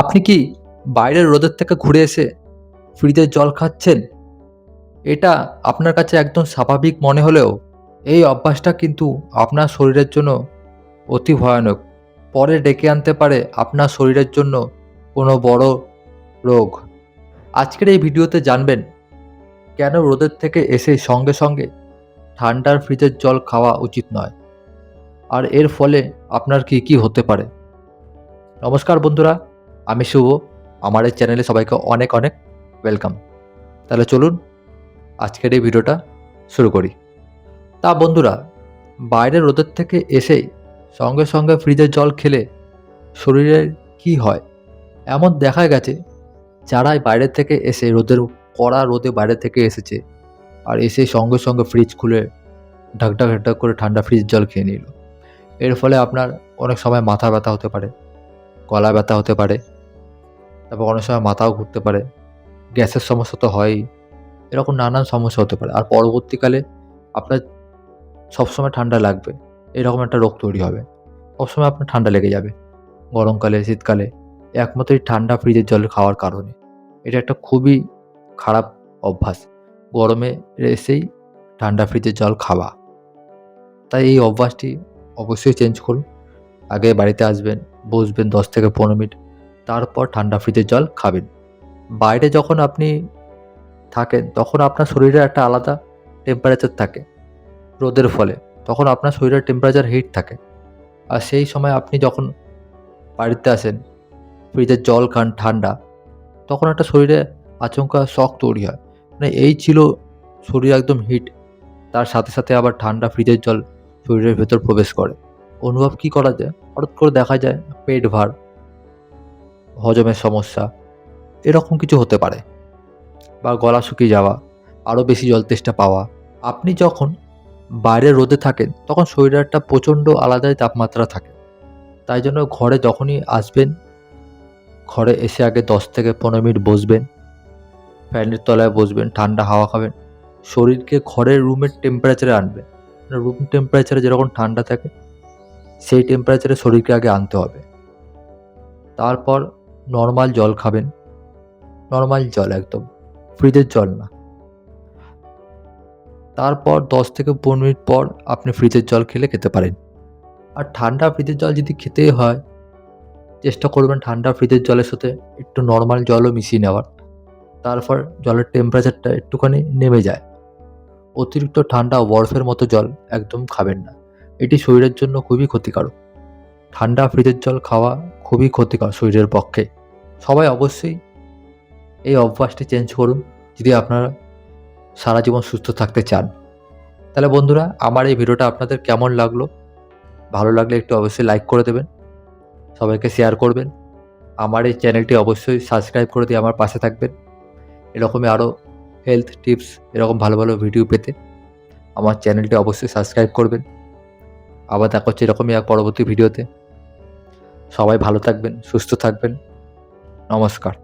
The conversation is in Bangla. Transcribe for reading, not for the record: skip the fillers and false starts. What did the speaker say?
আপনি কি বাইরের রোদের থেকে ঘুরে এসে ফ্রিজের জল খাচ্ছেন? এটা আপনার কাছে একদম স্বাভাবিক মনে হলেও এই অভ্যাসটা কিন্তু আপনার শরীরের জন্য অতি ভয়ানক। পরে ডেকে আনতে পারে আপনার শরীরের জন্য কোনো বড় রোগ। আজকের এই ভিডিওতে জানবেন কেন রোদের থেকে এসে সঙ্গে সঙ্গে ঠান্ডার ফ্রিজের জল খাওয়া উচিত নয়, আর এর ফলে আপনার কি হতে পারে। নমস্কার বন্ধুরা, আমি শুভ। আমার এই চ্যানেলে সবাইকে অনেক অনেক ওয়েলকাম। তাহলে চলুন আজকের এই ভিডিওটা শুরু করি। তা বন্ধুরা, বাইরে রোদের থেকে এসেই সঙ্গে সঙ্গে ফ্রিজের জল খেলে শরীরের কি হয়? এমন দেখা গেছে যারাই বাইরে থেকে এসে কড়া রোদে বাইরে থেকে এসেছে আর এসে সঙ্গে সঙ্গে ফ্রিজ খুলে ঢাক ঢাক করে ঠান্ডা ফ্রিজের জল খেয়ে নিল। এর ফলে আপনার অনেক সময় মাথা ব্যথা হতে পারে, গলা ব্যথা হতে পারে, তারপর অনেক সময় মাথাও ঘুরতে পারে, গ্যাসের সমস্যা তো হয়ই। এরকম নানান সমস্যা হতে পারে। আর পরবর্তীকালে আপনার সবসময় ঠান্ডা লাগবে, এরকম একটা রোগ তৈরি হবে। সবসময় আপনার ঠান্ডা লেগে যাবে গরমকালে, শীতকালে। একমাত্র এই ঠান্ডা ফ্রিজের জল খাওয়ার কারণে। এটা একটা খুবই খারাপ অভ্যাস, গরমে এসেই ঠান্ডা ফ্রিজের জল খাওয়া। তাই এই অভ্যাসটি অবশ্যই চেঞ্জ করুন। আগে বাড়িতে আসবেন, বসবেন 10 থেকে 15 মিনিট, তারপর ঠান্ডা ফ্রিজের জল খাবেন। বাইরে যখন আপনি থাকেন তখন আপনার শরীরে একটা আলাদা টেম্পারেচার থাকে রোদের ফলে। তখন আপনার শরীরের টেম্পারেচার হিট থাকে। আর সেই সময় আপনি যখন বাড়িতে আসেন, ফ্রিজের জল খান ঠান্ডা, তখন একটা শরীরে আচমকা শক তৈরি হয়। মানে এই ছিল শরীর একদম হিট, তার সাথে সাথে আবার ঠান্ডা ফ্রিজের জল শরীরের ভেতর প্রবেশ করে। অনুভব কি করা যায়? হঠাৎ করে দেখা যায় পেট ভার, হজমের সমস্যা, এরকম কিছু হতে পারে, বা গলা শুকিয়ে যাওয়া, আরও বেশি জল তেষ্টা পাওয়া। আপনি যখন বাইরে রোদে থাকেন তখন শরীরে একটা প্রচণ্ড আলাদাই তাপমাত্রা থাকে। তাই জন্য ঘরে যখনই আসবেন, ঘরে এসে আগে 10 থেকে 15 মিনিট বসবেন, ফ্যানের তলায় বসবেন, ঠান্ডা হাওয়া খাবেন। শরীরকে ঘরের রুমের টেম্পারেচারে আনবেন। রুম টেম্পারেচারে যেরকম ঠান্ডা থাকে সেই টেম্পারেচারে শরীরকে আগে আনতে হবে। তারপর নর্মাল জল খাবেন, নর্মাল জল একদম, ফ্রিজের জল না। তারপর 10 থেকে 15 মিনিট পর আপনি ফ্রিজের জল খেতে পারেন। আর ঠান্ডা ফ্রিজের জল যদি খেতেই হয়, চেষ্টা করবেন ঠান্ডা ফ্রিজের জলের সাথে একটু নর্মাল জলও মিশিয়ে নেওয়ার। তারপর জলের টেম্পারেচারটা একটুখানি নেমে যায়। অতিরিক্ত ঠান্ডা বরফের মতো জল একদম খাবেন না। এটি শরীরের জন্য খুবই ক্ষতিকারক। ঠান্ডা ফ্রিজের জল খাওয়া খুবই ক্ষতিকর শরীরের পক্ষে। সবাই অবশ্যই এই অভ্যাসটি চেঞ্জ করুন যদি আপনারা সারা জীবন সুস্থ থাকতে চান। তাহলে বন্ধুরা, আমার এই ভিডিওটা আপনাদের কেমন লাগলো? ভালো লাগলে একটু অবশ্যই লাইক করে দেবেন, সবাইকে শেয়ার করবেন। আমার এই চ্যানেলটি অবশ্যই সাবস্ক্রাইব করে দিয়ে আমার পাশে থাকবেন। এরকমই আরও হেলথ টিপস, এরকম ভালো ভালো ভিডিও পেতে আমার চ্যানেলটি অবশ্যই সাবস্ক্রাইব করবেন। আবার দেখা হচ্ছে এরকমই এক পরবর্তী ভিডিওতে। সবাই ভালো থাকবেন, সুস্থ থাকবেন। নমস্কার।